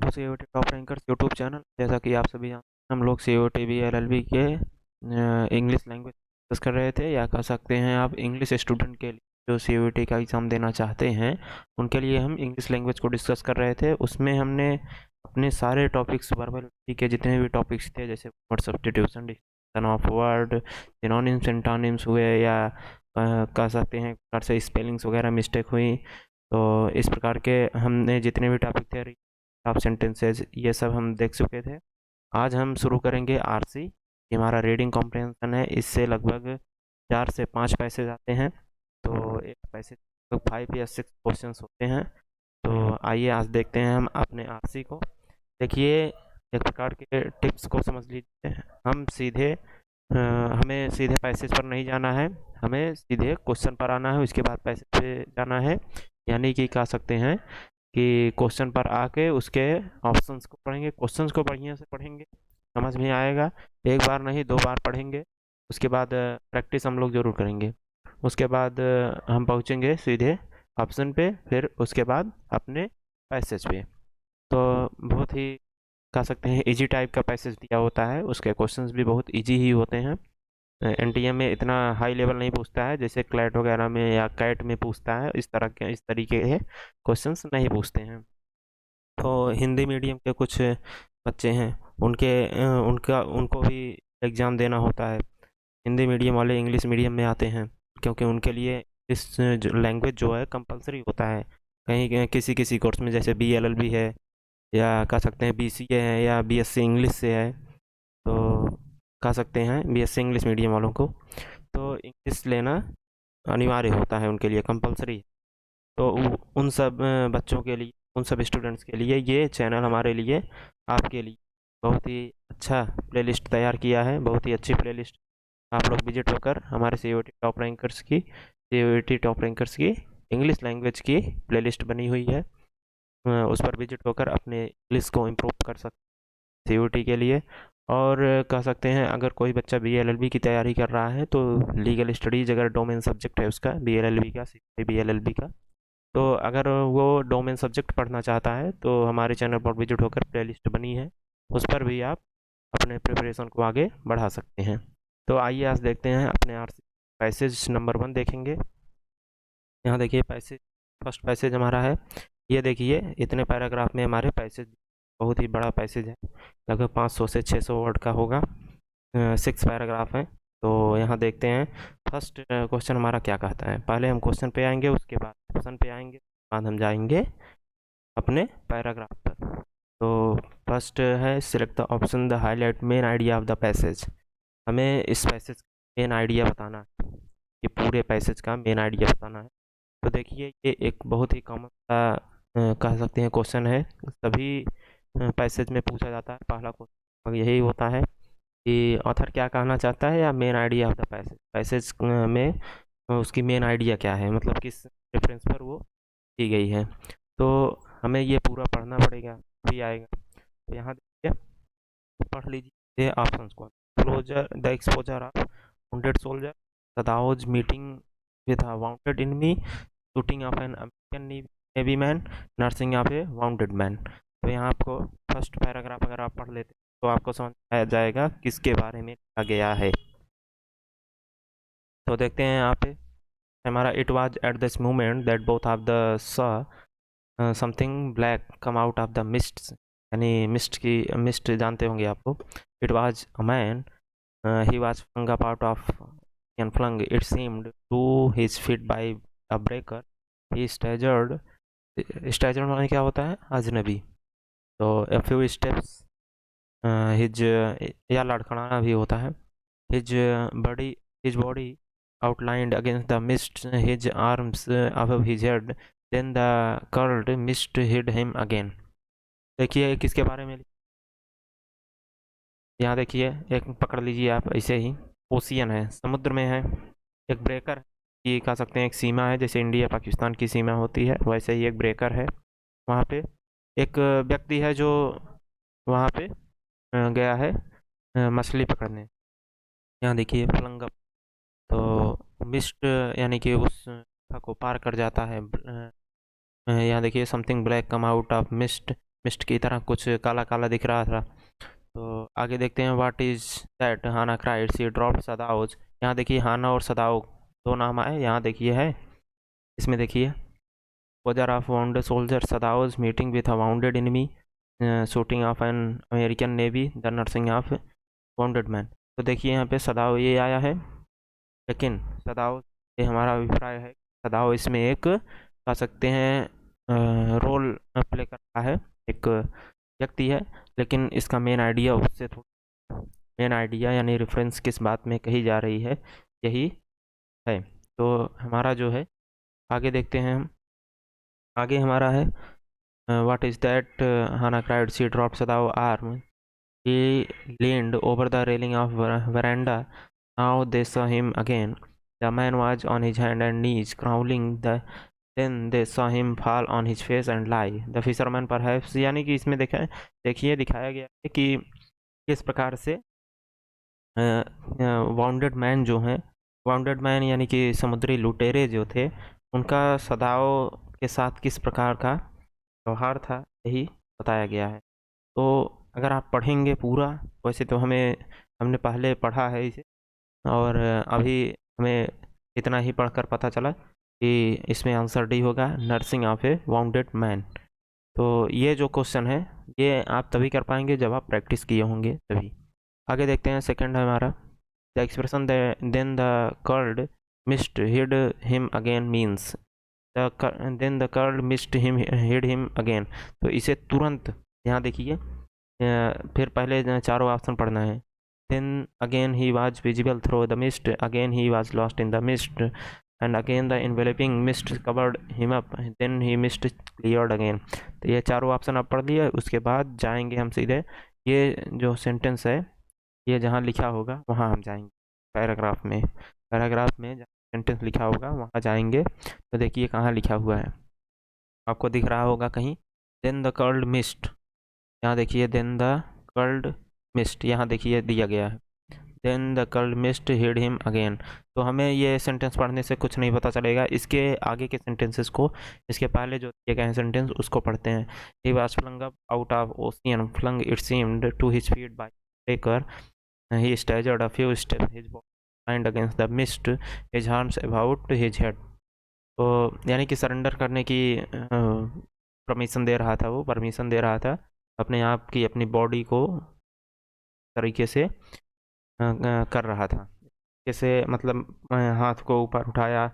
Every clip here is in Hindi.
To COT top rankers YouTube channel. जैसा कि आप सभी जानते हैं, हम लोग सीओटी बी एलएलबी के इंग्लिश लैंग्वेज डिस्कस कर रहे थे, या कह सकते हैं आप इंग्लिश स्टूडेंट के लिए जो सीओटी का एग्ज़ाम देना चाहते हैं उनके लिए हम इंग्लिश लैंग्वेज को डिस्कस कर रहे थे। उसमें हमने अपने सारे टॉपिक्स वर्बल के जितने भी टॉपिक्स थे, जैसे word substitution, distinction of word, synonyms antonyms हुए, या कह सकते हैं प्रकार से स्पेलिंग्स वगैरह मिस्टेक हुई, तो इस प्रकार के हमने जितने भी टॉपिक थे ऑफ सेंटेंसेज ये सब हम देख चुके थे। आज हम शुरू करेंगे आरसी। ये हमारा रीडिंग कॉम्प्रहेंशन है। इससे लगभग 4 से 5 पैसेज आते हैं, तो एक पैसेज लगभग 5 या 6 क्वेश्चंस होते हैं। तो आइए आज देखते हैं हम अपने आरसी को। देखिए, एक प्रकार के टिप्स को समझ लीजिए। हम सीधे हमें सीधे पैसेज पर नहीं जाना है, हमें सीधे क्वेश्चन पर आना है, उसके बाद पैसेज पे जाना है। यानी कि कह सकते हैं कि क्वेश्चन पर आके उसके ऑप्शंस को पढ़ेंगे, क्वेश्चंस को बढ़िया से पढ़ेंगे, समझ में आएगा। एक बार नहीं 2 बार पढ़ेंगे। उसके बाद प्रैक्टिस हम लोग ज़रूर करेंगे। उसके बाद हम पहुँचेंगे सीधे ऑप्शन पे, फिर उसके बाद अपने पैसेज पे। तो बहुत ही कह सकते हैं इजी टाइप का पैसेज दिया होता है, उसके क्वेश्चंस भी बहुत इजी ही होते हैं। एनटीए में इतना हाई लेवल नहीं पूछता है जैसे क्लैट वगैरह में या कैट में पूछता है, इस तरीके के क्वेश्चंस नहीं पूछते हैं। तो हिंदी मीडियम के कुछ बच्चे हैं, उनको भी एग्ज़ाम देना होता है। हिंदी मीडियम वाले इंग्लिश मीडियम में आते हैं, क्योंकि उनके लिए इस लैंग्वेज जो है कंपलसरी होता है। कहीं किसी किसी कोर्स में जैसे बीएलएलबी है, या कह सकते हैं बीसीए है, या बीएससी इंग्लिश से है, तो कह सकते हैं बीएससी इंग्लिश मीडियम वालों को तो इंग्लिश लेना अनिवार्य होता है, उनके लिए कंपलसरी। तो उन सब बच्चों के लिए, उन सब स्टूडेंट्स के लिए ये चैनल हमारे लिए, आपके लिए बहुत ही अच्छा प्लेलिस्ट तैयार किया है। बहुत ही अच्छी प्लेलिस्ट। आप लोग विजिट होकर हमारे सीओटी टॉप रैंकर्स की इंग्लिश लैंग्वेज की प्लेलिस्ट बनी हुई है। उस पर विजिट होकर अपने इंग्लिश को इम्प्रूव कर सकते हैं सीओटी के लिए। और कह सकते हैं अगर कोई बच्चा बीएलएलबी की तैयारी कर रहा है, तो लीगल स्टडीज़ अगर डोमेन सब्जेक्ट है उसका, बीएलएलबी का, बीएलएलबी का, तो अगर वो डोमेन सब्जेक्ट पढ़ना चाहता है तो हमारे चैनल पर विजिट होकर प्लेलिस्ट बनी है, उस पर भी आप अपने प्रिपरेशन को आगे बढ़ा सकते हैं। तो आइए आज देखते हैं अपने आरसी पैसेज नंबर 1 देखेंगे। यहाँ देखिए पैसेज, फर्स्ट पैसेज हमारा है। ये देखिए इतने पैराग्राफ में हमारे पैसेज, बहुत ही बड़ा पैसेज है, लगभग 500 से 600 वर्ड का होगा। 6 पैराग्राफ हैं। तो यहाँ देखते हैं फर्स्ट क्वेश्चन हमारा क्या कहता है। पहले हम क्वेश्चन पे आएंगे, उसके बाद ऑप्शन पे आएंगे, बाद हम जाएंगे अपने पैराग्राफ पर। तो फर्स्ट है select the option the highlight main idea of the passage. हमें इस पैसेज का मेन आइडिया बताना है, ये पूरे पैसेज का मेन आइडिया बताना है। तो देखिए ये एक बहुत ही कॉमन सा कह सकते हैं क्वेश्चन है, सभी पैसेज में पूछा जाता है। पहला क्वेश्चन यही होता है कि ऑथर क्या कहना चाहता है, या main idea of the passage, passage में उसकी मेन आइडिया क्या है, मतलब किस रेफरेंस पर वो की गई है। तो हमें ये पूरा पढ़ना पड़ेगा, भी आएगा। तो यहाँ देखिए, पढ़ लीजिए ऑप्शंस को। Closer the exposure of wounded soldier, Sadao's meeting with a wounded enemy, shooting of an American navy man, nursing of a wounded man. तो यहाँ आपको फर्स्ट पैराग्राफ अगर आप पढ़ लेते तो आपको समझ आ जाएगा किसके बारे में लिखा गया है। तो देखते हैं यहाँ पे हमारा, it was at this moment that both of the saw something black come out of the mist. यानी मिस्ट जानते होंगे आपको। It was a man, he was flung up out of and flung, it seemed, to his feet by a breaker. He staggered माने क्या होता है, अजनबी। तो a few steps, his या लड़खड़ाना भी होता है। his body his body outlined against the mist, his arms above his head, then the curled mist hid him again। देखिए किसके बारे में, यहाँ देखिए एक पकड़ लीजिए आप ऐसे ही, ओशियन है, समुद्र में है। एक ब्रेकर, ये कह सकते हैं एक सीमा है, जैसे इंडिया पाकिस्तान की सीमा होती है वैसे ही एक ब्रेकर है। वहाँ पे एक व्यक्ति है जो वहाँ पे गया है मछली पकड़ने। यहाँ देखिए फ्लंगअप, तो मिस्ट यानी कि उस को पार कर जाता है। यहाँ देखिए something black come out of mist, mist की तरह कुछ काला काला दिख रहा था। तो आगे देखते हैं, what is that Hana cried she dropped Sadao's. यहाँ देखिए हाना और सदाओ दो नाम आए, यहाँ देखिए है, इसमें देखिए, वजर of wounded soldier Sadao's meeting with a wounded enemy, shooting of an American navy the nursing of wounded man. तो देखिए यहाँ पे सदाओ ये आया है, लेकिन सदाओ, ये हमारा अभिप्राय है, सदाओ इसमें एक कह सकते हैं रोल प्ले कर रहा है, एक व्यक्ति है, लेकिन इसका मेन आइडिया उससे थोड़ा, मेन आइडिया यानी रेफरेंस किस बात में कही जा रही है यही है। तो हमारा जो है, आगे देखते हैं हम, आगे हमारा है, what is that Hana cried she dropped Sadao arm, he leaned over the railing of veranda. Now they saw him again. The man was on his hand and knees, crawling. Then they saw him fall on his face and lie. The fisherman perhaps, यानी कि इसमें देखिए दिखाया गया है कि किस प्रकार से वाउंडेड मैन जो हैं, वाउंडेड मैन यानी कि समुद्री लुटेरे जो थे, उनका सदाओं के साथ किस प्रकार का व्यवहार था, यही बताया गया है। तो अगर आप पढ़ेंगे पूरा, वैसे तो हमने पहले पढ़ा है इसे, और अभी हमें इतना ही पढ़कर पता चला कि इसमें आंसर डी होगा, nursing of a wounded man. तो ये जो क्वेश्चन है, ये आप तभी कर पाएंगे जब आप प्रैक्टिस किए होंगे तभी। आगे देखते हैं, सेकंड है हमारा, the expression then the curled mist hid him again means, then the curled mist him hid him again. तो इसे तुरंत, यहाँ देखिए, फिर पहले चारों ऑप्शन पढ़ना है। Then again he was visible through the mist, again he was lost in the mist, and again the enveloping mist covered him up, then he mist cleared again. तो ये चारों ऑप्शन आप पढ़ लिए, उसके बाद जाएंगे हम सीधे, ये जो सेंटेंस है, ये जहाँ लिखा होगा वहाँ हम जाएंगे, पैराग्राफ में, पैराग्राफ में जहाँ सेंटेंस लिखा होगा वहाँ जाएंगे। तो देखिए कहाँ लिखा हुआ है, आपको दिख रहा होगा कहीं, देन द कर्ल्ड मिस्ट, यहाँ देखिए, देन द कर्ल्ड मिस्ट, यहाँ देखिए दिया गया है, then the curled mist hid him again. तो हमें ये सेंटेंस पढ़ने से कुछ नहीं पता चलेगा, इसके आगे के सेंटेंसेस को, इसके पहले जो दिए गए हैं सेंटेंस उसको पढ़ते हैं। He was flung up out of ocean, flung it seemed to his feet by taker, he staggered a few step, his body against the mist, his arms about his head. तो यानी कि सरेंडर करने की परमिशन दे रहा था, वो परमिशन दे रहा था अपने आप की, अपनी बॉडी को तरीके से कर रहा था, जैसे मतलब हाथ को ऊपर उठाया,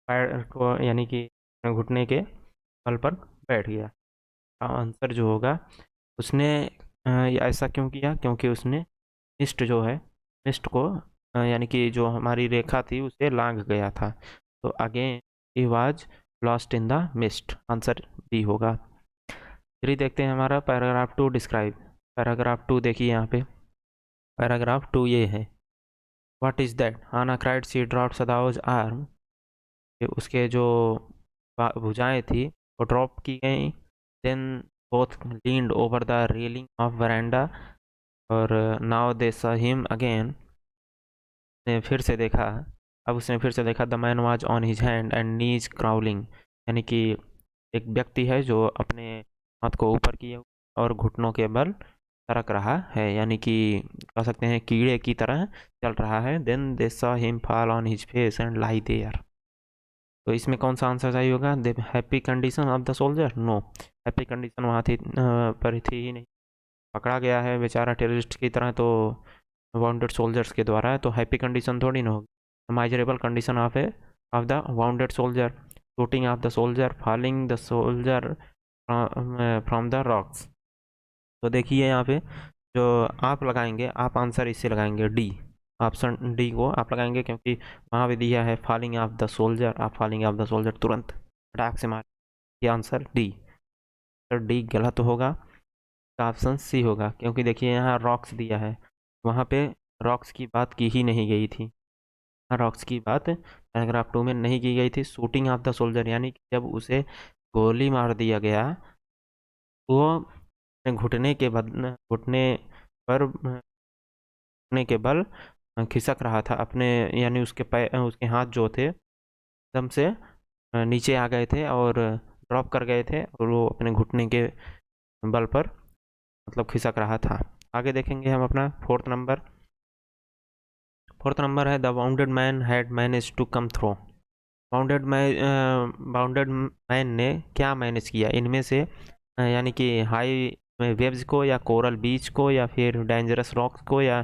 पैर को यानी कि घुटने के बल पर बैठ गया। आंसर जो होगा, उसने ऐसा क्यों किया, क्योंकि उसने मिस्ट जो है, मिस्ट को यानी कि जो हमारी रेखा थी उसे लांघ गया था। तो again he was lost in the mist, answer B होगा। फिर देखते हैं हमारा पैराग्राफ 2 डिस्क्राइब। पैराग्राफ 2 देखिए यहाँ पे, पैराग्राफ 2 ये है, what is that Hana cried she dropped Sadao's arm, उसके जो भुजाएं थी वो ड्रॉप की गई, then both leaned over the railing of veranda, और now they saw him again, ने फिर से देखा, अब उसने फिर से देखा, the man was on his hand and knees crawling, यानी कि एक व्यक्ति है जो अपने हाथ को ऊपर किए और घुटनों के बल सरक रहा है, यानी कि कह सकते हैं कीड़े की तरह चल रहा है। Then they saw him fall on his face and lie there. तो इसमें कौन सा आंसर सही होगा, the happy condition of the soldier, no, happy condition वहाँ थी पर थी ही नहीं, पकड़ा गया है बेचारा टेररिस्ट की तरह, तो वाउंडेड सोल्जर्स के द्वारा है, तो हैप्पी कंडीशन थोड़ी ना होगी। Miserable condition of the bounded soldier, shooting of the soldier, falling the soldier from the rocks. तो देखिए यहाँ पे जो आप लगाएंगे, आप आंसर इससे लगाएंगे डी, ऑप्शन डी को आप लगाएंगे, क्योंकि वहाँ भी दिया है फॉलिंग ऑफ द सोल्जर, आप फॉलिंग ऑफ द सोल्जर तुरंत फटाक से मार, ये आंसर डी, तो डी गलत होगा, ऑप्शन सी होगा, क्योंकि देखिए यहाँ रॉक्स दिया है, वहाँ पे रॉक्स की बात की ही नहीं गई थी, रॉक्स की बात पैराग्राफ 2 में नहीं की गई थी। शूटिंग ऑफ द सोल्जर यानी कि जब उसे गोली मार दिया गया, वो घुटने के घुटने पर, घुटने के बल खिसक रहा था अपने, यानी उसके पैर, उसके हाथ जो थे एकदम से नीचे आ गए थे और ड्रॉप कर गए थे, और वो अपने घुटने के बल पर मतलब खिसक रहा था। आगे देखेंगे हम अपना फोर्थ नंबर है the wounded man had manage to come through. Wounded man ने क्या मैनेज किया इनमें से, यानी कि हाई वेव्स को या कोरल बीच को या फिर डेंजरस रॉक्स को या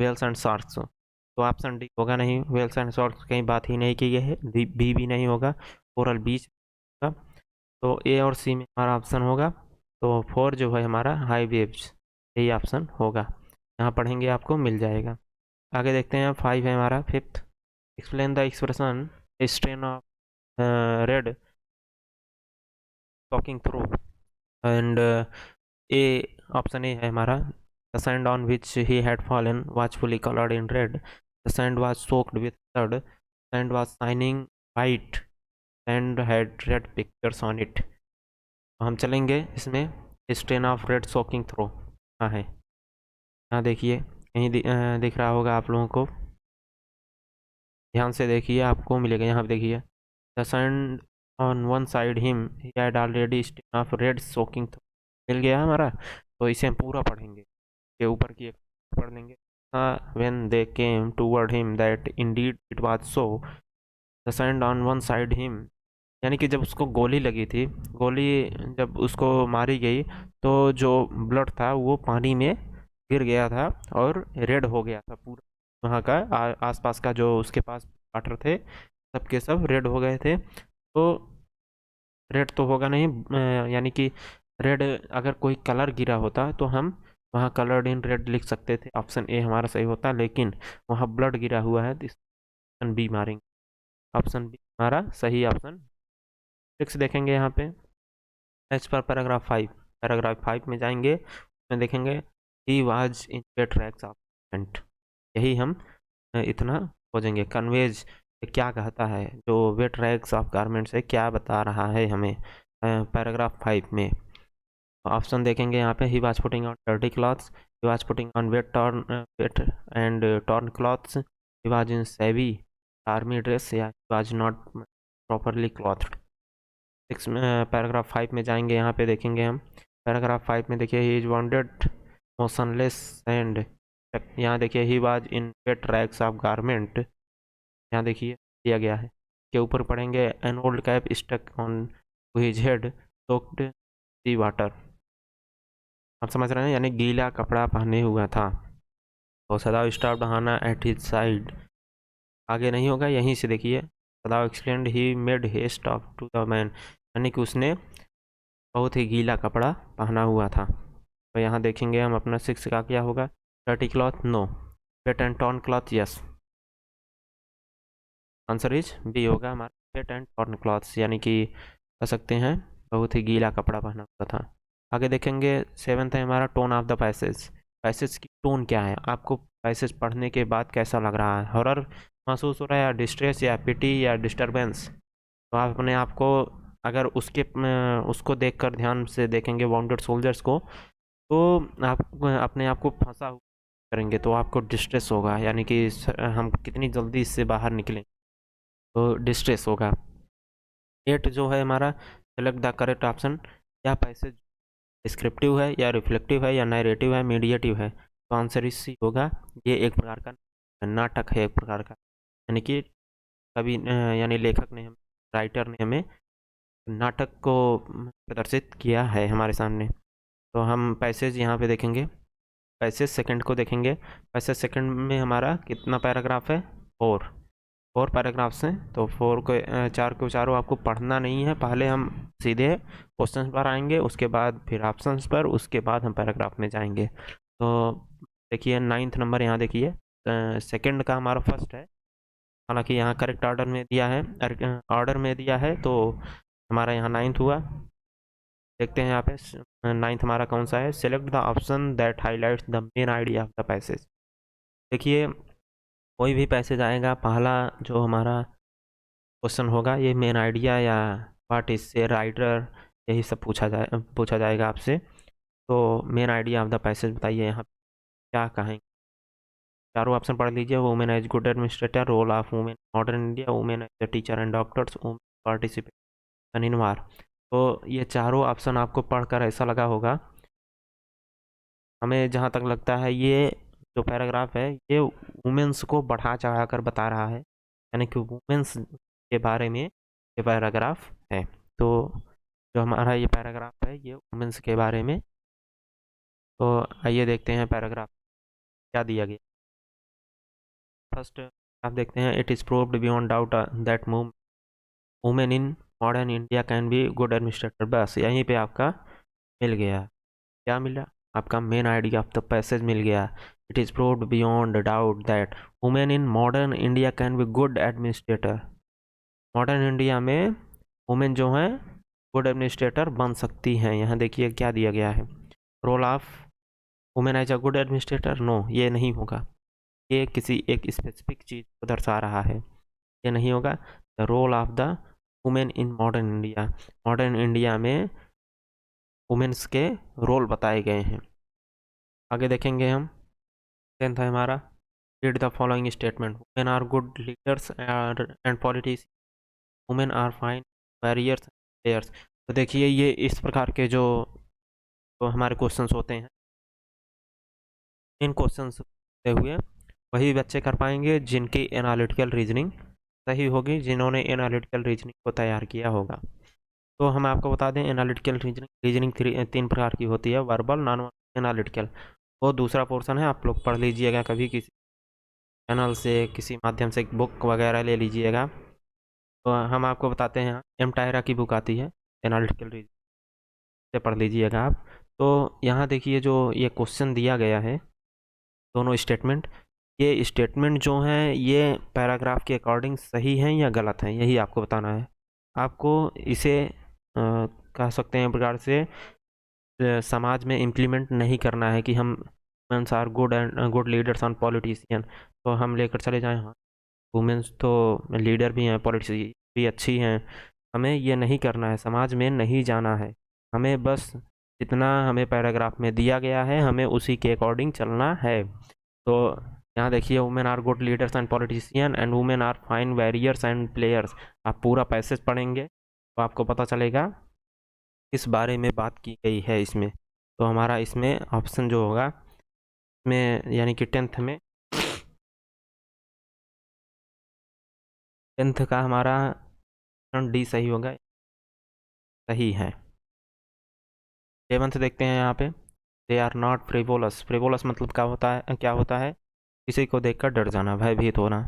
वेल्स एंड शार्क्स को। तो ऑप्शन डी होगा नहीं, वेल्स एंड शार्क्स कहीं बात ही नहीं की गई है, बी भी नहीं होगा, कोरल बीच का। तो ए और सी में हमारा ऑप्शन होगा। तो फोर जो है हमारा हाई वेव्स, यही ऑप्शन होगा। यहाँ पढ़ेंगे आपको मिल जाएगा। आगे देखते हैं, फाइव है हमारा fifth. Explain the expression strain of red talking through. And A option A है हमारा, the sand on which he had fallen was fully coloured in red, the sand was soaked with blood, sand was shining white and had read pictures on it. हम चलेंगे इसमें, strain of red soaking through हाँ है, यहाँ देखिए कहीं दिख रहा होगा आप लोगों को, ध्यान से देखिए आपको मिलेगा। यहाँ पे देखिए, the sand on one side him he had already stain of red soaking through, मिल गया हमारा। तो इसे हम पूरा पढ़ेंगे, के ऊपर की एक पढ़ लेंगे। When they came toward him that Indeed it was so, the sand on one side him, यानी कि जब उसको गोली लगी थी, गोली जब उसको मारी गई तो जो ब्लड था वो पानी में गिर गया था और रेड हो गया था पूरा, वहाँ का आसपास का जो उसके पास वाटर थे सबके सब रेड हो गए थे। तो रेड तो होगा नहीं, यानी कि रेड अगर कोई कलर गिरा होता तो हम वहाँ कलर्ड इन रेड लिख सकते थे, ऑप्शन ए हमारा सही होता, लेकिन वहाँ ब्लड गिरा हुआ है तो ऑप्शन बी मारेंगे, ऑप्शन बी हमारा सही ऑप्शन। सिक्स देखेंगे यहाँ पे, एज पर पैराग्राफ 5, पैराग्राफ 5 में जाएंगे, उसमें देखेंगे he was in wet rags of garment, यही हम इतना खोजेंगे। कन्वेज क्या कहता है, जो वेट रैग्स ऑफ गारमेंट से क्या बता रहा है हमें पैराग्राफ 5 में। ऑप्शन देखेंगे यहाँ पे, he was putting on dirty clothes, he was putting on wet and torn clothes, he was in navy army dress, या he was not properly clothed. Six में पैराग्राफ 5 में जाएंगे, यहाँ पे देखेंगे हम पैराग्राफ 5 में देखिए, he is wanted motionless and, यहाँ देखिए he was in wet rags of garment, यहाँ देखिए दिया गया है। के ऊपर पढ़ेंगे, an old cap stuck on his head soaked sea water, आप समझ रहे हैं, यानी गीला कपड़ा पहने हुआ था। और Sadao stopped Hanna at his side, आगे नहीं होगा, यहीं से देखिए, Sadao explained he made haste off to the man, यानी कि उसने बहुत ही गीला कपड़ा पहना हुआ था। तो यहाँ देखेंगे हम अपना सिक्स का क्या होगा, dirty cloth no, wet and torn cloth yes, answer is B होगा हमारा, वेट एंड टॉर्न क्लॉथ्स, यानी कि कह सकते हैं बहुत ही गीला कपड़ा पहना हुआ था। आगे देखेंगे, सेवन्थ है हमारा, tone of the passage, passage की टोन क्या है, आपको पैसेज पढ़ने के बाद कैसा लग रहा है, हॉरर महसूस हो रहा है या डिस्ट्रेस या पिटी या डिस्टर्बेंस। तो आप अपने आप को अगर उसको देखकर ध्यान से देखेंगे वाउंडेड सोल्जर्स को, तो आप अपने आप को फंसा हुआ करेंगे तो आपको डिस्ट्रेस होगा, यानी कि हम कितनी जल्दी इससे बाहर निकलें, तो डिस्ट्रेस होगा। एट जो है हमारा, सेलेक्ट द करेक्ट ऑप्शन, क्या पैसेज डिस्क्रिप्टिव है या रिफ्लेक्टिव है या नैरेटिव है मीडिएटिव है, तो आंसर इस सी होगा, ये एक प्रकार का नाटक है, एक प्रकार का, यानी कि कभी यानी लेखक ने हम राइटर ने हमें नाटक को प्रदर्शित किया है हमारे सामने। तो हम पैसेज यहाँ पे देखेंगे, पैसेज सेकंड को देखेंगे, पैसेज सेकंड में हमारा कितना पैराग्राफ है, फोर पैराग्राफ्स हैं। तो फोर को चार को चारों आपको पढ़ना नहीं है, पहले हम सीधे क्वेश्चन पर आएंगे, उसके बाद फिर ऑप्शंस पर, उसके बाद हम पैराग्राफ में जाएंगे। तो देखिए नाइन्थ नंबर यहाँ देखिए, सेकंड का हमारा फर्स्ट है, हालांकि यहाँ करेक्ट ऑर्डर में दिया है, ऑर्डर में दिया है, तो हमारा यहाँ नाइन्थ हुआ। देखते हैं यहाँ पे नाइन्थ हमारा कौन सा है, select the option that highlights the main idea of the passage. देखिए कोई भी पैसेज आएगा, पहला जो हमारा क्वेश्चन होगा ये मेन आइडिया या व्हाट इज ए राइटर, यही सब पूछा जाएगा आपसे। तो main idea of the passage बताइए, यहाँ क्या कहेंगे, चारों ऑप्शन पढ़ लीजिए, women as good administrator, role of women modern India, women as teacher and doctors, participation in war. तो ये चारों ऑप्शन आपको पढ़कर ऐसा लगा होगा हमें जहाँ तक लगता है ये जो पैराग्राफ है ये वुमेन्स को बढ़ा चढ़ा कर बता रहा है, यानी कि वुमेन्स के बारे में ये पैराग्राफ है। तो जो हमारा ये पैराग्राफ है ये वुमेन्स के बारे में। तो आइए देखते हैं पैराग्राफ क्या दिया गया। फर्स्ट आप देखते हैं, it is proved beyond doubt that women in modern India can be good administrator. बस यहीं पे आपका मिल गया। क्या मिला? आपका main idea of the passage मिल गया। It is proved beyond doubt that women in modern India can be good administrator. Modern India में वुमेन जो हैं गुड एडमिनिस्ट्रेटर बन सकती हैं। यहाँ देखिए क्या दिया गया है, role of women as a good administrator. No, ये नहीं होगा, ये किसी एक स्पेसिफिक चीज़ को दर्शा रहा है, ये नहीं होगा। The role of the women in modern India, modern India में वुमेन्स के रोल बताए गए हैं। आगे देखेंगे हम, 10th है हमारा, read the following statement, women are good leaders and politicians, women are fine warriors players. तो देखिए ये इस प्रकार के जो हमारे क्वेश्चंस होते हैं, इन क्वेश्चंस होते हुए वही बच्चे कर पाएंगे जिनकी एनालिटिकल रीजनिंग सही होगी, जिन्होंने एनालिटिकल रीजनिंग को तैयार किया होगा। तो हम आपको बता दें, एनालिटिकल रीजनिंग 3 प्रकार की होती है, वर्बल, नॉन एनालिटिकल। वो दूसरा पोर्शन है, आप लोग पढ़ लीजिएगा कभी किसी चैनल से, किसी माध्यम से बुक वगैरह ले लीजिएगा। तो हम आपको बताते हैं, एम टायरा की बुक आती है एनालिटिकल रीजनिंग, से पढ़ लीजिएगा आप। तो यहाँ देखिए जो ये क्वेश्चन दिया गया है, दोनों स्टेटमेंट, ये स्टेटमेंट जो हैं ये पैराग्राफ के अकॉर्डिंग सही हैं या गलत हैं, यही आपको बताना है। आपको इसे कह सकते हैं प्रकार से समाज में इम्प्लीमेंट नहीं करना है कि हम women's are good and good leaders and politician, तो हम लेकर चले जाएं हाँ वुमेन्स तो लीडर भी हैं, पॉलिटिशियन भी अच्छी हैं। हमें ये नहीं करना है, समाज में नहीं जाना है, हमें बस जितना हमें पैराग्राफ में दिया गया है हमें उसी के अकॉर्डिंग चलना है। तो यहाँ देखिए, women are good leaders and politician and women are fine warriors and players. आप पूरा पैसेज पढ़ेंगे तो आपको पता चलेगा किस बारे में बात की गई है इसमें। तो हमारा इसमें ऑप्शन जो होगा में, यानी कि 10th का हमारा ऑप्शन डी सही होगा, सही है। 11th देखते हैं यहाँ पे, they are not frivolous. Frivolous मतलब क्या होता है, क्या होता है? किसी को देखकर डर जाना, भयभीत होना।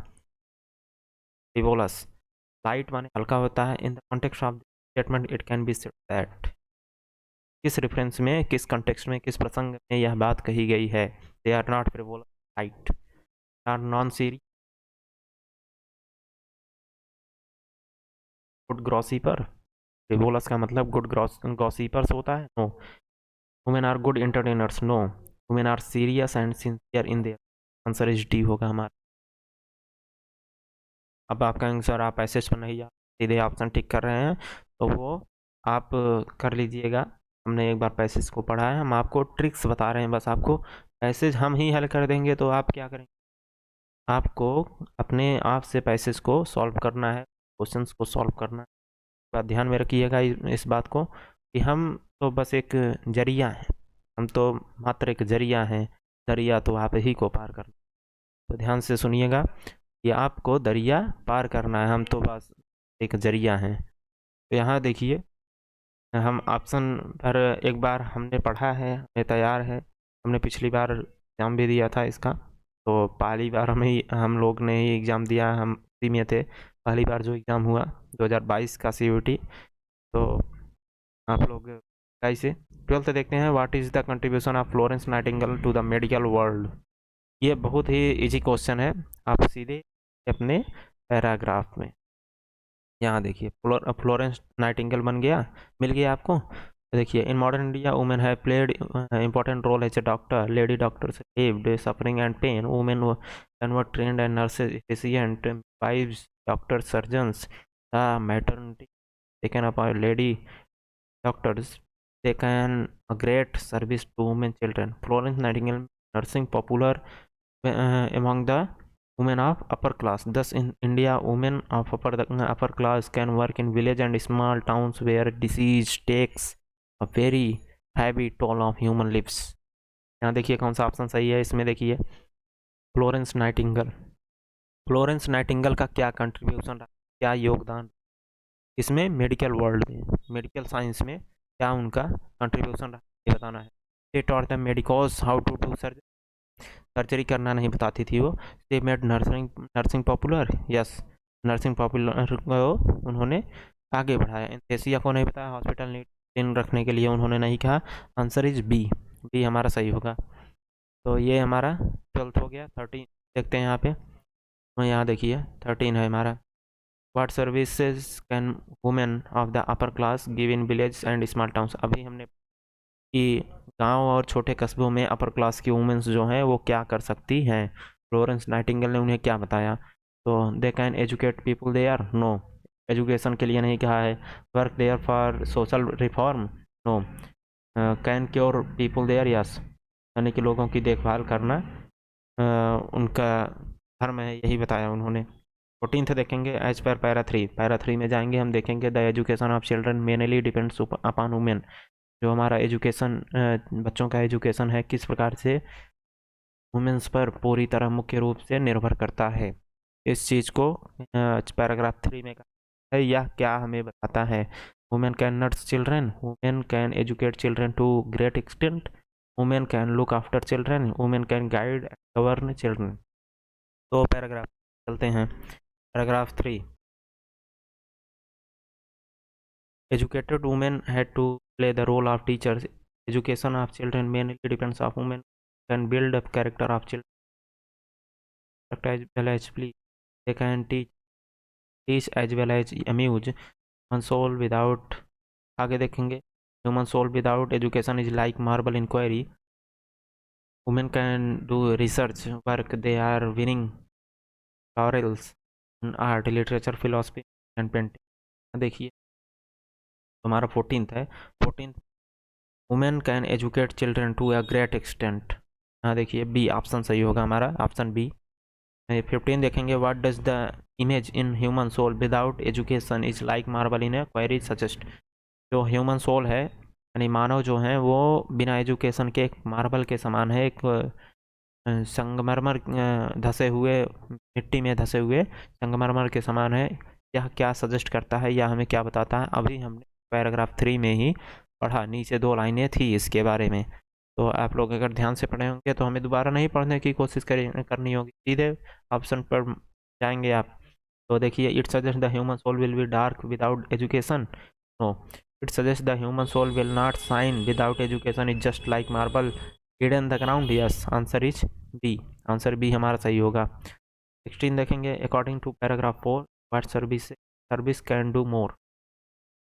फ्रिवोलस, लाइट माने हल्का होता है। In the context of statement it can be said that, किस रेफरेंस में, किस कॉन्टेक्स्ट में, किस प्रसंग में यह बात कही गई है? They are not frivolous, light or non serious, good gossiper. Frivolous का मतलब गुड गॉसिपर्स होता है, no. Women are good entertainers, no. Women are serious and sincere in their, answer is D होगा हमारा। अब आपका आंसर आप ऐसे पर नहीं जा सीधे ऑप्शन टिक कर रहे हैं तो वो आप कर लीजिएगा। हमने एक बार पैसेज को पढ़ा है, हम आपको ट्रिक्स बता रहे हैं, बस आपको पैसेज हम ही हल कर देंगे तो आप क्या करेंगे, आपको अपने आप से पैसेज को सॉल्व करना है, क्वेश्चंस को सॉल्व करना है। बात ध्यान में रखिएगा इस बात को कि हम तो बस एक जरिया हैं, हम तो मात्र एक जरिया हैं, दरिया तो आप ही को पार करना। तो ध्यान से सुनिएगा कि आपको दरिया पार करना है, हम तो बस एक जरिया हैं। तो यहाँ देखिए, हम ऑप्शन पर एक बार हमने पढ़ा है, हमें तैयार है, हमने पिछली बार एग्ज़ाम भी दिया था इसका। तो पहली बार हम लोग ने ही एग्ज़ाम दिया, हम उसी में थे पहली बार जो एग्ज़ाम हुआ 2022 का CUET। तो आप लोग कैसे 12th देखते हैं, what is the contribution of Florence Nightingale to the medical world. ये बहुत ही इजी क्वेश्चन है, आप सीधे अपने पैराग्राफ में यहाँ देखिए, फ्लोरेंस नाइटिंगेल बन गया, मिल गया आपको। देखिए, in modern India women have played important role as a doctor, lady doctors saved suffering and pain, women were trained and nurses efficient wives doctor surgeons, the maternity taken up by lady doctors, they can a great service to women children. Florence Nightingale nursing popular among the women of upper class. Thus in India, women of upper class can work in village and small towns where disease takes a very heavy toll of human lives. यहाँ देखिए कौन सा ऑप्शन सही है। इसमें देखिए फ्लोरेंस नाइटिंगेल, फ्लोरेंस नाइटिंगेल का क्या कंट्रीब्यूशन रहा, क्या योगदान इसमें मेडिकल वर्ल्ड में, मेडिकल साइंस में क्या उनका कंट्रीब्यूशन रहा, ये बताना है। They taught the medicos how to do surgery, surgery करना नहीं बताती थी वो। दे मेड nursing, nursing popular, yes nursing popular को उन्होंने आगे बढ़ाया। एनेस्थीसिया को नहीं बताया, हॉस्पिटल नीड इन रखने के लिए उन्होंने नहीं कहा। आंसर इज बी, बी हमारा सही होगा। तो ये हमारा 12th हो गया। 13 देखते हैं यहाँ पे, तो यहाँ देखिए 13 है हमारा। What services can women of the upper class give in village and small towns. अभी हमने कि गांव और छोटे कस्बों में अपर क्लास की वुमेन्स जो हैं वो क्या कर सकती हैं, फ्लोरेंस नाइटिंगेल ने उन्हें क्या बताया। तो they can educate people there, no education के लिए नहीं कहा है। Work there for social reform, no. Can cure people there, yes यानी कि लोगों की देखभाल करना उनका धर्म है, यही बताया उन्होंने। 14th देखेंगे एज पर पैरा 3, पैरा 3 में जाएंगे हम, देखेंगे the education of children mainly depends upon women. जो हमारा एजुकेशन बच्चों का एजुकेशन है किस प्रकार से वुमेन्स पर पूरी तरह मुख्य रूप से निर्भर करता है। इस चीज़ को पैराग्राफ 3 में कहा है, यह क्या हमें बताता है। Women can nurse children, women can educate children to great extent, women can look after children, women can guide and govern children. तो पैराग्राफ चलते हैं, paragraph 3। Educated women had to play the role of teachers. Education of children mainly depends on women can build up character of children as well as please. They can teach as well as amuse. Human soul without, आगे देखेंगे, human soul without education is like marble inquiry. Women can do research work. They are winning laurels in art, literature, philosophy and painting. देखिए हमारा 14th है। 14th, women can educate children to a great extent. हाँ देखिए बी ऑप्शन सही होगा हमारा, ऑप्शन बी। 15 देखेंगे, what does the image in human soul without education is like marble in a quarry suggest. जो ह्यूमन सोल है यानी मानव जो है वो बिना एजुकेशन के एक मार्बल के समान है, एक संगमरमर धसे हुए, मिट्टी में धसे हुए संगमरमर के समान है। यह क्या सजेस्ट करता है, यह हमें क्या बताता है, अभी हमने पैराग्राफ 3 में ही पढ़ा, नीचे 2 लाइनें थी इसके बारे में। तो आप लोग अगर ध्यान से पढ़े होंगे तो हमें दोबारा नहीं पढ़ने की कोशिश करनी होगी, सीधे ऑप्शन पर जाएंगे आप। तो देखिए, it suggest the human soul will be dark without education, no. It suggest the human soul will not shine without education, is just like marble hidden the ground, yes answer is B, answer B हमारा सही होगा। 16 देखेंगे, according to paragraph 4 what service can do more.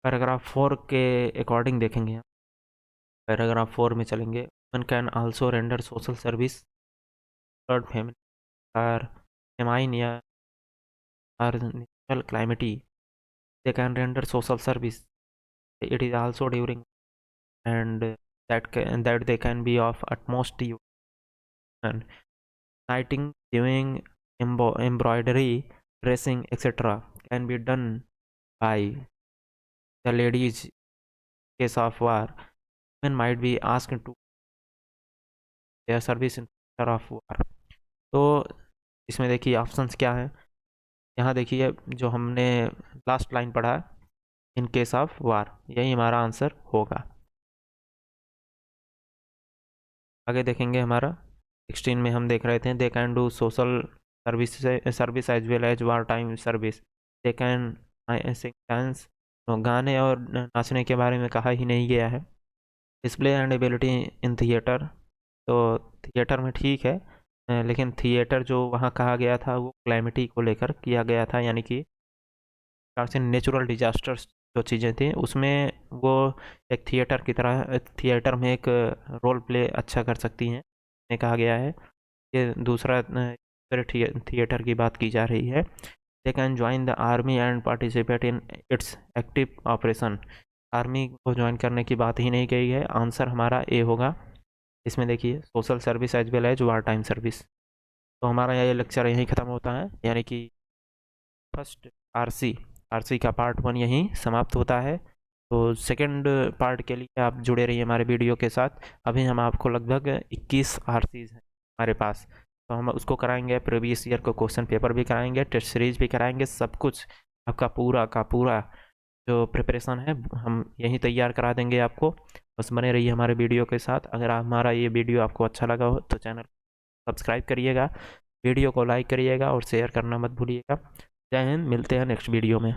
Paragraph 4 के अकॉर्डिंग देखेंगे, पैराग्राफ 4 में चलेंगे। One can also render social service, third family are famine या or natural calamity, they can render social service, it is also during and that they can be of utmost use. And knitting, sewing, embroidery, dressing, etc. can be done by the ladies. Case of war, women might be asked to their service in theater of war. तो इसमें देखिए ऑप्शंस क्या है, यहाँ देखिए जो हमने लास्ट लाइन पढ़ा, इन केस ऑफ वार, यही हमारा आंसर होगा। आगे देखेंगे हमारा 16 में हम देख रहे थे, they can do social service as well as war time service, they can sing dance. तो गाने और नाचने के बारे में कहा ही नहीं गया है। Display and ability in theatre, तो थिएटर में ठीक है, लेकिन थिएटर जो वहाँ कहा गया था वो क्लैमिटी को लेकर किया गया था, यानी कि नेचुरल डिजास्टर्स जो चीज़ें थी उसमें वो एक थिएटर की तरह, थिएटर में एक रोल प्ले अच्छा कर सकती हैं, ने कहा गया है। ये दूसरा थिएटर की बात की जा रही है। They can join the army and participate in its active operation, army को ज्वाइन करने की बात ही नहीं कही है, आंसर हमारा ए होगा। इसमें देखिए social service as well as war time service. तो हमारा ये लेक्चर यहीं ख़त्म होता है, यानी कि फर्स्ट आरसी का पार्ट 1 यहीं समाप्त होता है। तो सेकंड पार्ट के लिए आप जुड़े रहिए हमारे वीडियो के साथ। अभी हम आपको लगभग 21 आरसीज हैं हमारे पास, तो हम उसको कराएंगे, प्रीवियस ईयर को क्वेश्चन पेपर भी कराएंगे, टेस्ट सीरीज भी कराएंगे, सब कुछ आपका पूरा का पूरा जो प्रिपरेशन है हम यहीं तैयार करा देंगे आपको। बस बने रहिए हमारे वीडियो के साथ। अगर हमारा ये वीडियो आपको अच्छा लगा हो तो चैनल सब्सक्राइब करिएगा, वीडियो को लाइक करिएगा और शेयर करना मत भूलिएगा। जय हिंद, मिलते हैं नेक्स्ट वीडियो में।